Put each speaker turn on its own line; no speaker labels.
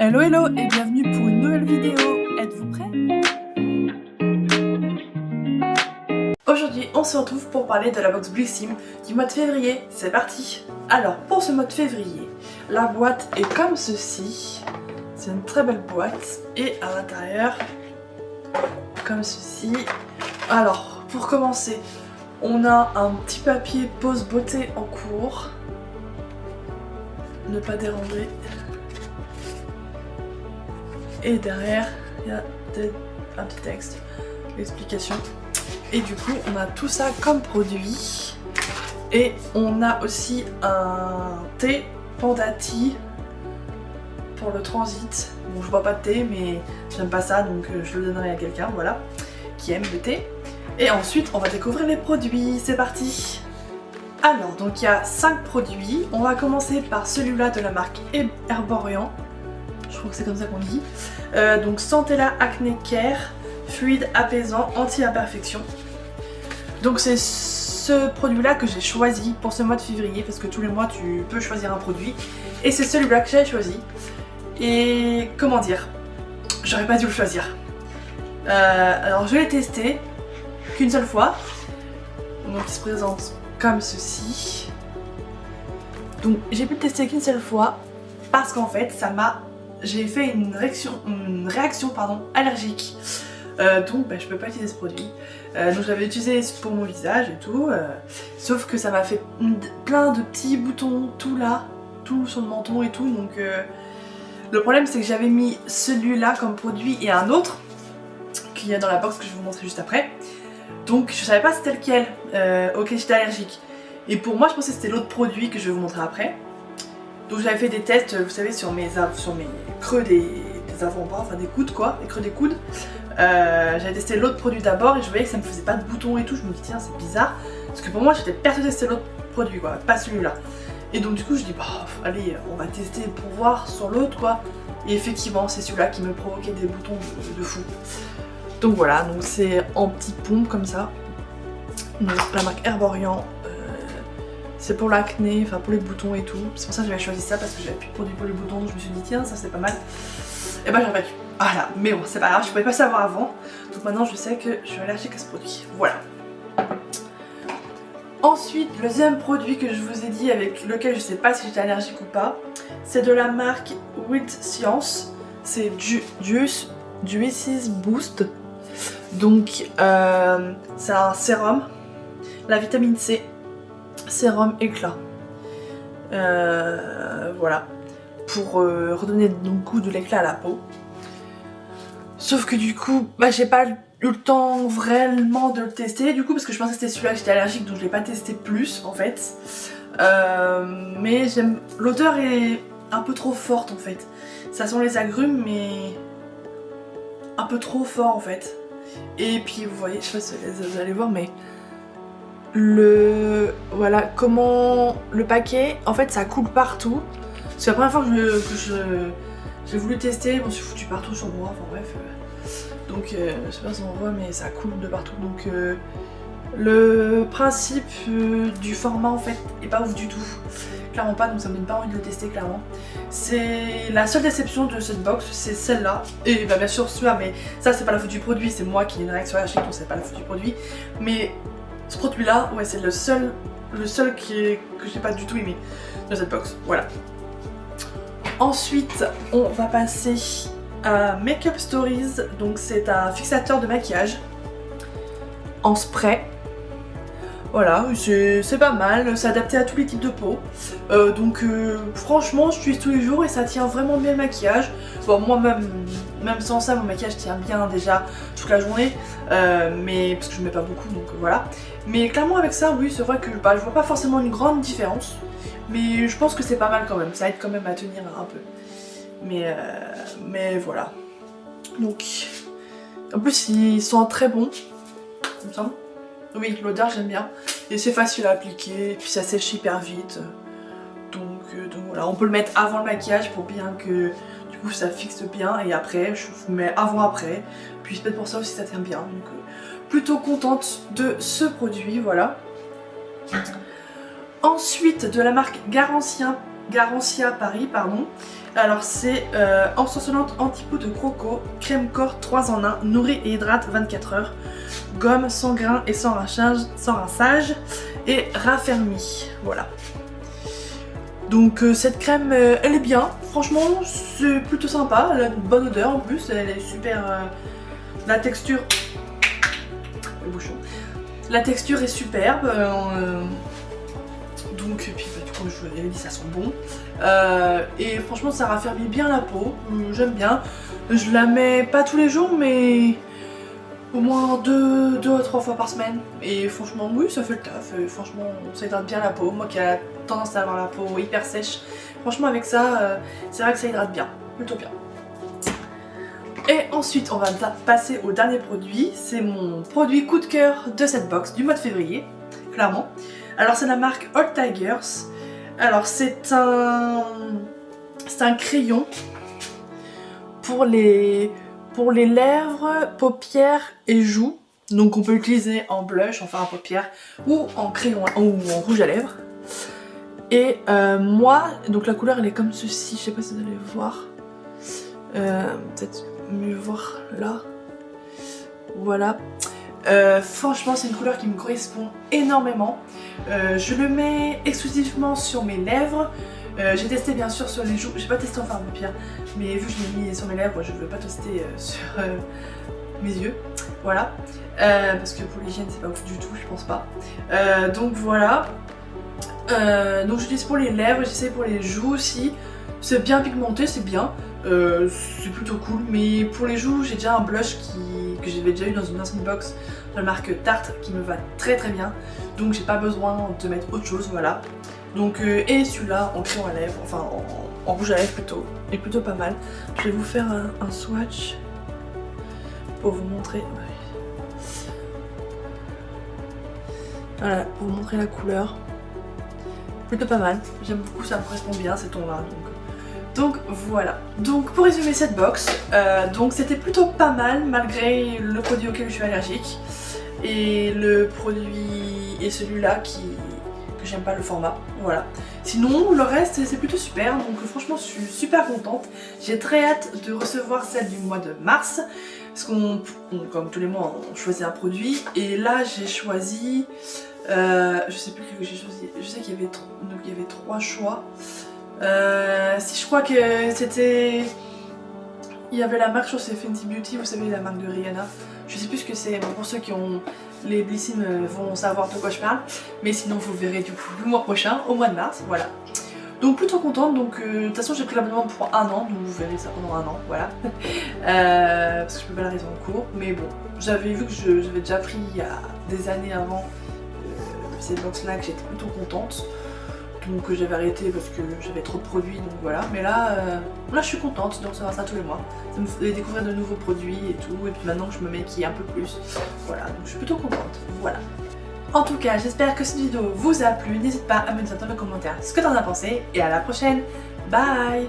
Hello hello et bienvenue pour une nouvelle vidéo. Êtes-vous prêts? Aujourd'hui on se retrouve pour parler de la box Blissim du mois de février. C'est parti. Alors pour ce mois de février, la boîte est comme ceci. C'est une très belle boîte et à l'intérieur comme ceci. Alors pour commencer, on a un petit papier pose beauté en cours. Ne pas déranger. Et derrière, il y a un petit texte, l'explication. Et du coup, on a tout ça comme produit. Et on a aussi un thé Pandati pour le transit. Bon, je bois pas de thé, mais j'aime pas ça, donc je le donnerai à quelqu'un, voilà, qui aime le thé. Et ensuite, on va découvrir les produits. C'est parti! Alors, donc il y a 5 produits. On va commencer par celui-là de la marque Herborian. Je crois que c'est comme ça qu'on dit. Donc Santella Acne Care, fluide apaisant, anti-imperfection. Donc c'est ce produit là que j'ai choisi pour ce mois de février, parce que tous les mois tu peux choisir un produit. Et c'est celui-là que j'ai choisi. Et comment dire, j'aurais pas dû le choisir. Alors je l'ai testé qu'une seule fois. Donc il se présente comme ceci. Donc j'ai pu le tester qu'une seule fois parce qu'en fait j'ai fait une réaction allergique. Donc je peux pas utiliser ce produit. Donc j'avais utilisé pour mon visage et tout. Sauf que ça m'a fait plein de petits boutons, tout là, tout sur le menton et tout. Donc le problème c'est que j'avais mis celui-là comme produit et un autre qu'il y a dans la box que je vais vous montrer juste après. Donc je savais pas c'était lequel auquel j'étais allergique. Et pour moi je pensais que c'était l'autre produit que je vais vous montrer après. Donc j'avais fait des tests, vous savez, sur mes creux des avant-bras, enfin des coudes quoi, les creux des coudes. J'avais testé l'autre produit d'abord et je voyais que ça me faisait pas de boutons et tout. Je me dis tiens c'est bizarre, parce que pour moi j'étais persuadée que c'était l'autre produit quoi, pas celui-là. Et donc du coup je dis bah allez on va tester pour voir sur l'autre quoi. Et effectivement c'est celui-là qui me provoquait des boutons de fou. Donc voilà, donc c'est en petite pompe comme ça. Donc la marque Herborian. C'est pour l'acné, enfin pour les boutons et tout. C'est pour ça que j'avais choisi ça, parce que j'avais plus de produits pour les boutons. Donc je me suis dit tiens ça c'est pas mal. Et bah j'aurais pas dû. Voilà, mais bon c'est pas grave, je pouvais pas savoir avant. Donc maintenant je sais que je suis allergique à ce produit. Voilà. Ensuite, le deuxième produit que je vous ai dit, avec lequel je sais pas si j'étais allergique ou pas, c'est de la marque With Science. C'est Juices Boost. Donc c'est un sérum, la vitamine C. Sérum éclat. Voilà. Pour redonner donc goût de l'éclat à la peau. Sauf que du coup, j'ai pas eu le temps vraiment de le tester. Du coup, parce que je pensais que c'était celui-là que j'étais allergique, donc je l'ai pas testé plus en fait. Mais j'aime. L'odeur est un peu trop forte en fait. Ça sent les agrumes, mais un peu trop fort en fait. Et puis vous voyez, je sais pas si vous allez voir, mais voilà comment le paquet en fait ça coule partout. C'est la première fois que j'ai voulu tester, je me suis foutu partout sur moi, enfin bref. Donc je sais pas si on voit mais ça coule de partout. Donc le principe du format en fait est pas ouf du tout. Clairement pas, donc ça me donne pas envie de le tester clairement. C'est la seule déception de cette box, c'est celle-là. Et bien sûr celui-là, mais ça c'est pas la faute du produit, c'est moi qui ai une réaction allergique, donc c'est pas la faute du produit. Mais ce produit là, ouais c'est le seul que j'ai pas du tout aimé de cette box, voilà. Ensuite on va passer à Makeup Stories, donc c'est un fixateur de maquillage en spray. Voilà, c'est pas mal, c'est adapté à tous les types de peau. Donc franchement je l'utilise tous les jours et ça tient vraiment bien le maquillage. Bon moi même sans ça mon maquillage tient bien déjà toute la journée. Mais parce que je mets pas beaucoup donc voilà. Mais clairement avec ça oui c'est vrai que je vois pas forcément une grande différence. Mais je pense que c'est pas mal quand même, ça aide quand même à tenir un peu. Mais voilà. Donc en plus ils sont très bons, il me semble. Oui, l'odeur j'aime bien. Et c'est facile à appliquer, et puis ça sèche hyper vite. Donc voilà, on peut le mettre avant le maquillage pour bien que du coup ça fixe bien. Et après, je vous mets avant-après. Puis c'est peut-être pour ça aussi ça tient bien. Donc plutôt contente de ce produit, voilà. Ensuite, de la marque Garancia Paris, pardon. Alors c'est ensorcelante anti-peau de croco, crème corps 3 en 1, nourrit et hydrate 24 heures, gomme sans grain et sans rinçage et raffermi. Voilà. Donc cette crème elle est bien, franchement c'est plutôt sympa, elle a une bonne odeur en plus, elle est super... la texture... le bouchon. La texture est superbe, donc et puis bah, du coup je vous l'avais dit ça sent bon. Et franchement ça raffermit bien la peau, j'aime bien. Je la mets pas tous les jours mais au moins 2 à 3 fois par semaine. Et franchement oui ça fait le taf, et franchement ça hydrate bien la peau. Moi qui a tendance à avoir la peau hyper sèche, franchement avec ça c'est vrai que ça hydrate bien, plutôt bien. Et ensuite on va passer au dernier produit, c'est mon produit coup de cœur de cette box du mois de février, clairement. Alors c'est la marque Old Tigers. Alors c'est un crayon pour les lèvres, paupières et joues. Donc on peut l'utiliser en blush, en fard à paupières ou en crayon ou en rouge à lèvres. Et moi, donc la couleur elle est comme ceci, je sais pas si vous allez voir. Peut-être mieux voir là. Voilà. Franchement c'est une couleur qui me correspond énormément. Je le mets exclusivement sur mes lèvres. J'ai testé bien sûr sur les joues, j'ai pas testé en fard à paupières, mais vu que je l'ai mis sur mes lèvres, je veux pas tester sur mes yeux. Voilà. Parce que pour l'hygiène c'est pas ouf du tout, je pense pas. Donc voilà. Donc j'utilise pour les lèvres, j'essaie pour les joues aussi. C'est bien pigmenté, c'est bien. C'est plutôt cool, mais pour les joues j'ai déjà un blush que j'avais déjà eu dans une ancienne box de la marque Tarte qui me va très très bien, donc j'ai pas besoin de mettre autre chose, voilà. Donc et celui-là en crayon à lèvres, enfin en rouge à lèvres plutôt, est plutôt pas mal. Je vais vous faire un swatch pour vous montrer. Voilà, pour vous montrer la couleur. Plutôt pas mal, j'aime beaucoup, ça me correspond bien ces tons-là. Donc voilà. Donc pour résumer cette box, donc c'était plutôt pas mal malgré le produit auquel je suis allergique et le produit et celui-là que j'aime pas le format. Voilà. Sinon le reste c'est plutôt super, donc franchement je suis super contente. J'ai très hâte de recevoir celle du mois de mars parce qu'on comme tous les mois on choisit un produit et là j'ai choisi je sais plus que j'ai choisi, je sais qu'il y avait 3 choix. Si je crois que c'était... Il y avait la marque, je crois que c'est Fenty Beauty, vous savez la marque de Rihanna. Je sais plus ce que c'est, bon, pour ceux qui ont les Blissim vont savoir de quoi je parle. Mais sinon vous verrez du coup le mois prochain, au mois de mars, voilà. Donc plutôt contente, donc de toute façon j'ai pris l'abonnement pour 1 an, donc vous verrez ça pendant 1 an, voilà. Parce que je peux pas la raison en cours, mais bon, j'avais vu que j'avais déjà pris il y a des années avant cette box là que j'étais plutôt contente. Donc j'avais arrêté parce que j'avais trop de produits, donc voilà. Mais là je suis contente de recevoir ça tous les mois. Ça me fait découvrir de nouveaux produits et tout. Et puis maintenant que je me maquille un peu plus, voilà. Donc je suis plutôt contente, voilà. En tout cas, j'espère que cette vidéo vous a plu. N'hésite pas à me dire dans les commentaires ce que t'en as pensé. Et à la prochaine, bye.